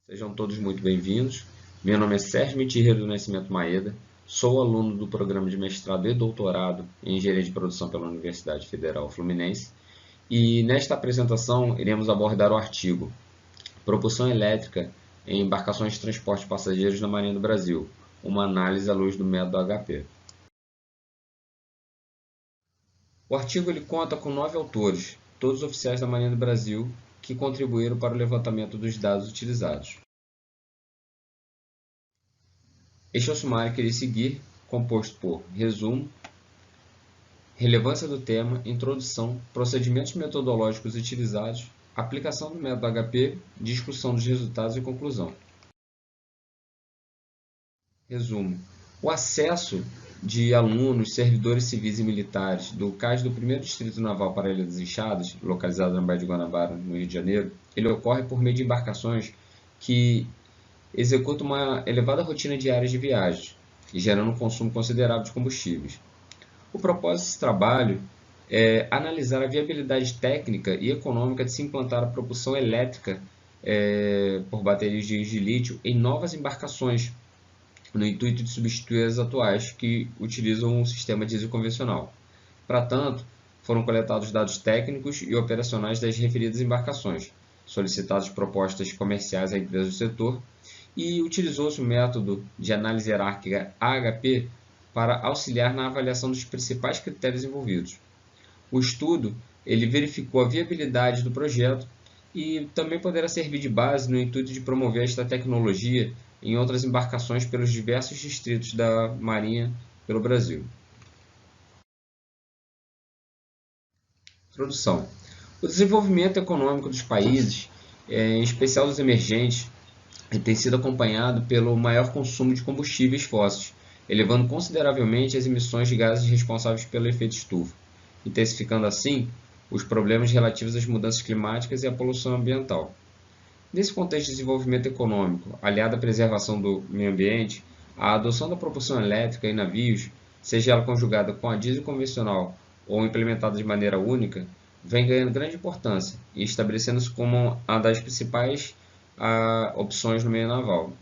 Sejam todos muito bem-vindos. Meu nome é Sérgio Mitirreiro do Nascimento Maeda, sou aluno do programa de mestrado e doutorado em Engenharia de Produção pela Universidade Federal Fluminense e nesta apresentação iremos abordar o artigo Propulsão Elétrica em Embarcações de Transporte de Passageiros na Marinha do Brasil, uma análise à luz do método HP. O artigo conta com 9 autores, todos oficiais da Marinha do Brasil, que contribuíram para o levantamento dos dados utilizados. Este é o sumário que irei seguir, composto por resumo, relevância do tema, introdução, procedimentos metodológicos utilizados, aplicação do método HP, discussão dos resultados e conclusão. Resumo. O acesso de alunos, servidores civis e militares do CAS do 1º Distrito Naval para a Ilha das Enxadas, localizada na Baía de Guanabara, no Rio de Janeiro, ele ocorre por meio de embarcações que executam uma elevada rotina diária de viagens, gerando um consumo considerável de combustíveis. O propósito desse trabalho é analisar a viabilidade técnica e econômica de se implantar a propulsão elétrica por baterias de lítio em novas embarcações, no intuito de substituir as atuais que utilizam um sistema diesel convencional. Para tanto, foram coletados dados técnicos e operacionais das referidas embarcações, solicitadas propostas comerciais a empresas do setor e utilizou-se o método de análise hierárquica AHP para auxiliar na avaliação dos principais critérios envolvidos. O estudo verificou a viabilidade do projeto e também poderá servir de base no intuito de promover esta tecnologia em outras embarcações pelos diversos distritos da Marinha pelo Brasil. Introdução. O desenvolvimento econômico dos países, em especial dos emergentes, tem sido acompanhado pelo maior consumo de combustíveis fósseis, elevando consideravelmente as emissões de gases responsáveis pelo efeito estufa, intensificando assim os problemas relativos às mudanças climáticas e à poluição ambiental. Nesse contexto de desenvolvimento econômico, aliado à preservação do meio ambiente, a adoção da propulsão elétrica em navios, seja ela conjugada com a diesel convencional ou implementada de maneira única, vem ganhando grande importância e estabelecendo-se como uma das principais opções no meio naval.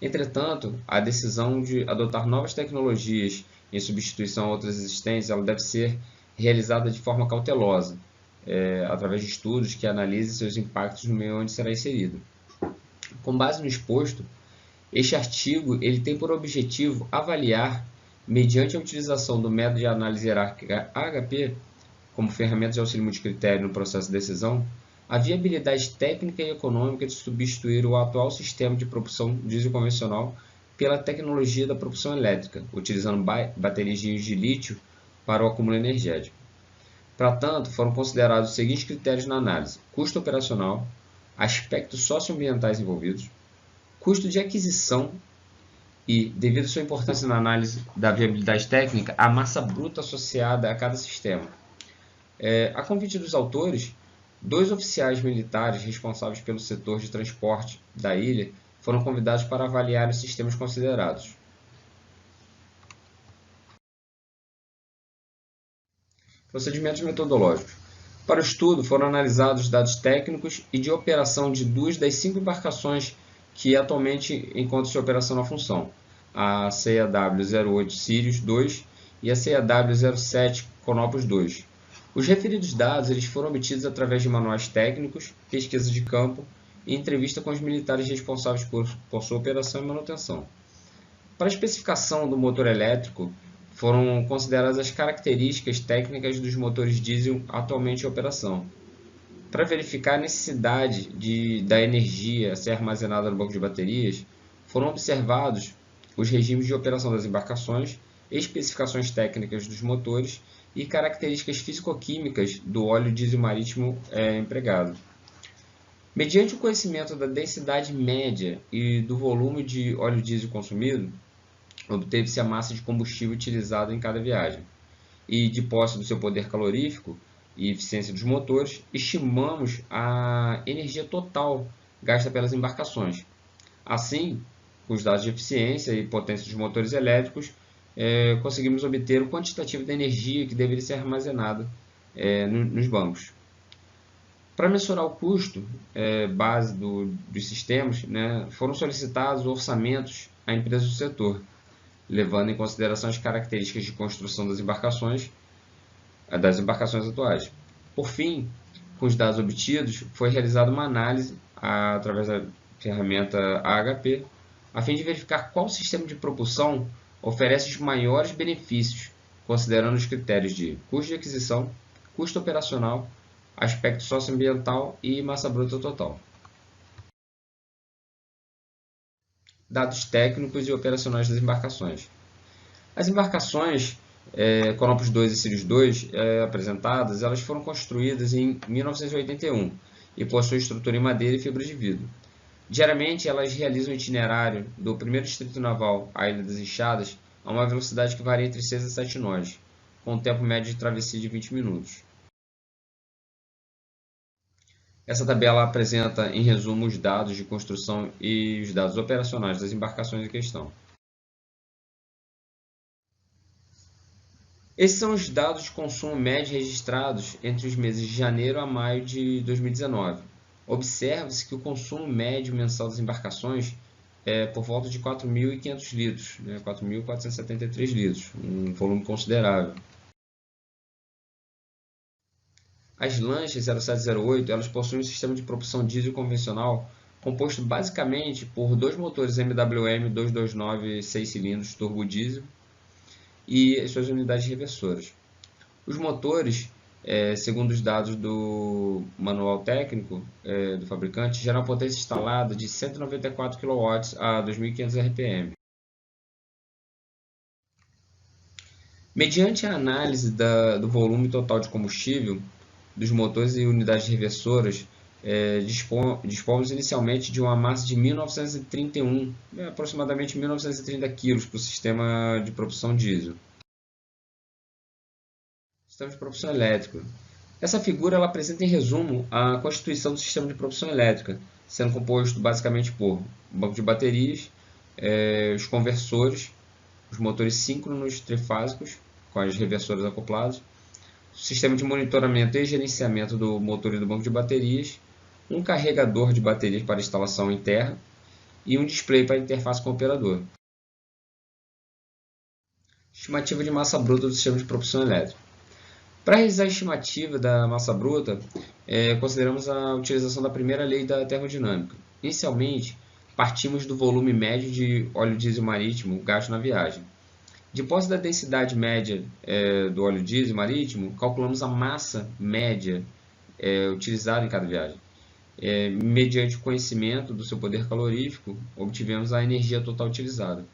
Entretanto, a decisão de adotar novas tecnologias em substituição a outras existentes ela deve ser realizada de forma cautelosa, através de estudos que analisem seus impactos no meio onde será inserido. Com base no exposto, este artigo tem por objetivo avaliar, mediante a utilização do método de análise hierárquica HP, como ferramenta de auxílio multicritério no processo de decisão, a viabilidade técnica e econômica de substituir o atual sistema de propulsão diesel convencional pela tecnologia da propulsão elétrica, utilizando baterias de lítio para o acúmulo energético. Para tanto, foram considerados os seguintes critérios na análise: custo operacional, aspectos socioambientais envolvidos, custo de aquisição e, devido à sua importância na análise da viabilidade técnica, a massa bruta associada a cada sistema. A convite dos autores, 2 oficiais militares responsáveis pelo setor de transporte da ilha foram convidados para avaliar os sistemas considerados. Procedimentos metodológicos. Para o estudo, foram analisados dados técnicos e de operação de 2 das 5 embarcações que atualmente encontram-se em operação na função, a CAW-08 Sirius 2 e a CAW-07 Conopus 2. Os referidos dados foram obtidos através de manuais técnicos, pesquisa de campo e entrevista com os militares responsáveis por sua operação e manutenção. Para a especificação do motor elétrico, foram consideradas as características técnicas dos motores diesel atualmente em operação. Para verificar a necessidade da energia a ser armazenada no banco de baterias, foram observados os regimes de operação das embarcações, especificações técnicas dos motores e características físico-químicas do óleo diesel marítimo empregado. Mediante o conhecimento da densidade média e do volume de óleo diesel consumido, obteve-se a massa de combustível utilizada em cada viagem. E, de posse do seu poder calorífico e eficiência dos motores, estimamos a energia total gasta pelas embarcações. Assim, com os dados de eficiência e potência dos motores elétricos, conseguimos obter o quantitativo da energia que deveria ser armazenada nos bancos. Para mensurar o custo base dos sistemas, né, foram solicitados orçamentos a empresas do setor, levando em consideração as características de construção das embarcações atuais. Por fim, com os dados obtidos, foi realizada uma análise através da ferramenta AHP, a fim de verificar qual sistema de propulsão oferece os maiores benefícios, considerando os critérios de custo de aquisição, custo operacional, aspecto socioambiental e massa bruta total. Dados técnicos e operacionais das embarcações. As embarcações Canopus 2 e Sirius 2 apresentadas, elas foram construídas em 1981 e possuem estrutura em madeira e fibra de vidro. Diariamente, elas realizam o itinerário do primeiro distrito naval à Ilha das Enxadas a uma velocidade que varia entre 6 a 7 nós, com um tempo médio de travessia de 20 minutos. Essa tabela apresenta, em resumo, os dados de construção e os dados operacionais das embarcações em questão. Esses são os dados de consumo médio registrados entre os meses de janeiro a maio de 2019. Observa-se que o consumo médio mensal das embarcações é por volta de 4.500 litros, 4.473 litros, um volume considerável. As lanchas 0708 elas possuem um sistema de propulsão diesel convencional composto basicamente por dois motores MWM 229 6 cilindros turbo diesel e as suas unidades reversoras. Os motores, segundo os dados do manual técnico do fabricante, geram uma potência instalada de 194 kW a 2.500 RPM. Mediante a análise do volume total de combustível dos motores e unidades reversoras, dispomos inicialmente de uma massa de 1931, aproximadamente 1930 kg para o sistema de propulsão diesel. Sistema de propulsão elétrica. Essa figura ela apresenta em resumo a constituição do sistema de propulsão elétrica, sendo composto basicamente por banco de baterias, os conversores, os motores síncronos trifásicos com as reversoras acopladas, sistema de monitoramento e gerenciamento do motor e do banco de baterias, um carregador de baterias para instalação em terra e um display para interface com o operador. Estimativa de massa bruta do sistema de propulsão elétrica. Para realizar a estimativa da massa bruta, consideramos a utilização da primeira lei da termodinâmica. Inicialmente, partimos do volume médio de óleo diesel marítimo gasto na viagem. De posse da densidade média do óleo diesel marítimo, calculamos a massa média utilizada em cada viagem. Mediante o conhecimento do seu poder calorífico, obtivemos a energia total utilizada.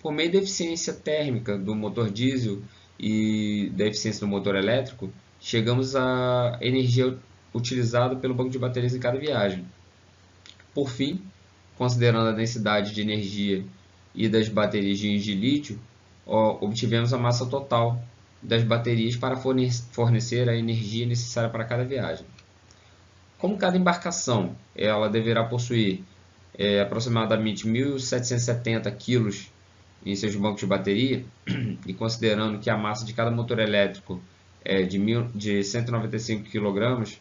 Por meio da eficiência térmica do motor diesel e da eficiência do motor elétrico, chegamos à energia utilizada pelo banco de baterias em cada viagem. Por fim, considerando a densidade de energia e das baterias de íons de lítio, obtivemos a massa total das baterias para fornecer a energia necessária para cada viagem. Como cada embarcação ela deverá possuir aproximadamente 1.770 kg em seus bancos de bateria, e considerando que a massa de cada motor elétrico é de 195 kg,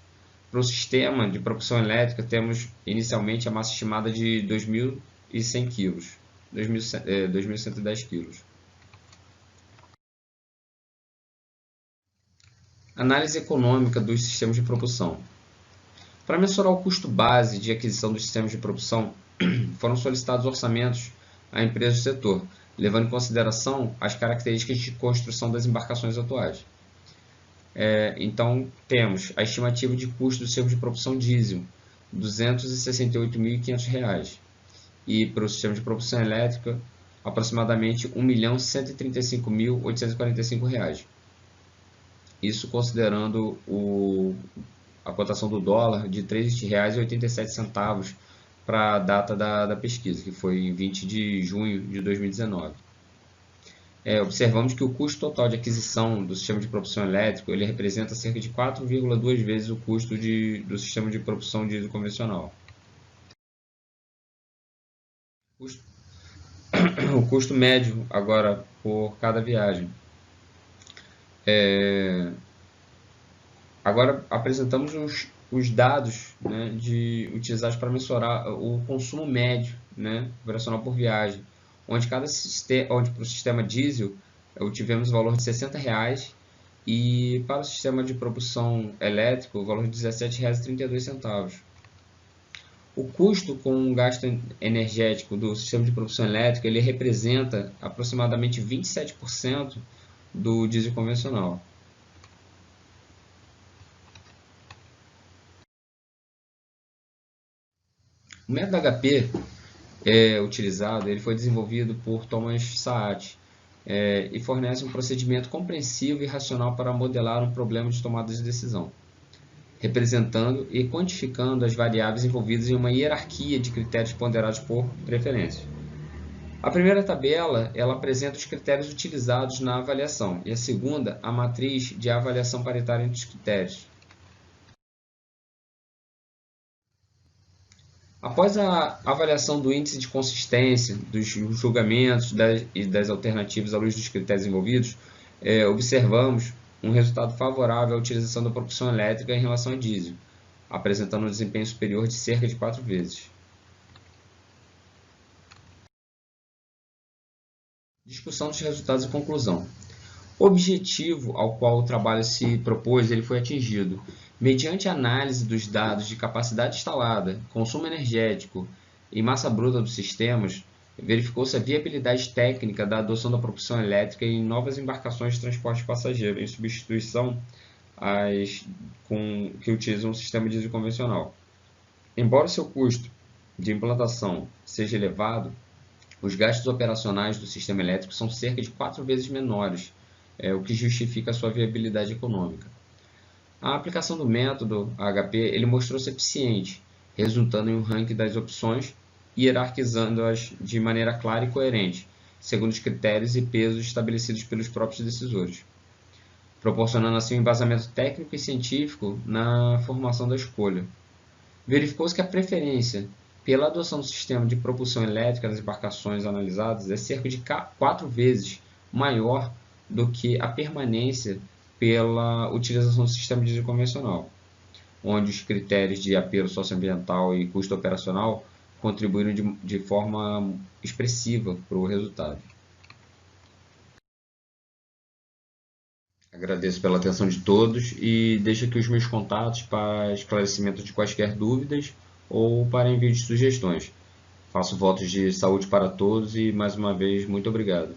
para o sistema de propulsão elétrica temos inicialmente a massa estimada de 2.100 kg, 2.110 kg. Análise econômica dos sistemas de propulsão. Para mensurar o custo base de aquisição dos sistemas de propulsão, foram solicitados orçamentos a empresas do setor, levando em consideração as características de construção das embarcações atuais. Então, temos a estimativa de custo do sistema de propulsão diesel, R$ 268.500, e para o sistema de propulsão elétrica, aproximadamente R$ 1.135.845. Isso considerando a cotação do dólar de R$ 3,87 para a data da pesquisa, que foi em 20 de junho de 2019. Observamos que o custo total de aquisição do sistema de propulsão elétrico ele representa cerca de 4,2 vezes o custo do sistema de propulsão diesel convencional. O custo médio agora por cada viagem. Agora apresentamos os dados, né, utilizados para mensurar o consumo médio, né, operacional por viagem, onde para o sistema diesel tivemos o valor de R$ 60 e para o sistema de propulsão elétrico o valor de R$ 17,32. O custo com o gasto energético do sistema de propulsão elétrica ele representa aproximadamente 27% do diesel convencional. O método HP utilizado ele foi desenvolvido por Thomas Saat e fornece um procedimento compreensivo e racional para modelar um problema de tomada de decisão, representando e quantificando as variáveis envolvidas em uma hierarquia de critérios ponderados por preferência. A primeira tabela ela apresenta os critérios utilizados na avaliação e a segunda a matriz de avaliação paritária entre os critérios. Após a avaliação do índice de consistência, dos julgamentos e das alternativas à luz dos critérios envolvidos, observamos um resultado favorável à utilização da propulsão elétrica em relação a diesel, apresentando um desempenho superior de cerca de 4 vezes. Discussão dos resultados e conclusão. O objetivo ao qual o trabalho se propôs ele foi atingido. Mediante análise dos dados de capacidade instalada, consumo energético e massa bruta dos sistemas, verificou-se a viabilidade técnica da adoção da propulsão elétrica em novas embarcações de transporte de passageiro, em substituição às que utilizam o sistema diesel convencional. Embora o seu custo de implantação seja elevado, os gastos operacionais do sistema elétrico são cerca de 4 vezes menores, o que justifica a sua viabilidade econômica. A aplicação do método HP ele mostrou-se eficiente, resultando em um ranking das opções, hierarquizando-as de maneira clara e coerente, segundo os critérios e pesos estabelecidos pelos próprios decisores, proporcionando assim um embasamento técnico e científico na formação da escolha. Verificou-se que a preferência pela adoção do sistema de propulsão elétrica nas embarcações analisadas é cerca de 4 vezes maior do que a permanência pela utilização do sistema diesel convencional, onde os critérios de apelo socioambiental e custo operacional contribuíram de forma expressiva para o resultado. Agradeço pela atenção de todos e deixo aqui os meus contatos para esclarecimento de quaisquer dúvidas ou para envio de sugestões. Faço votos de saúde para todos e, mais uma vez, muito obrigado.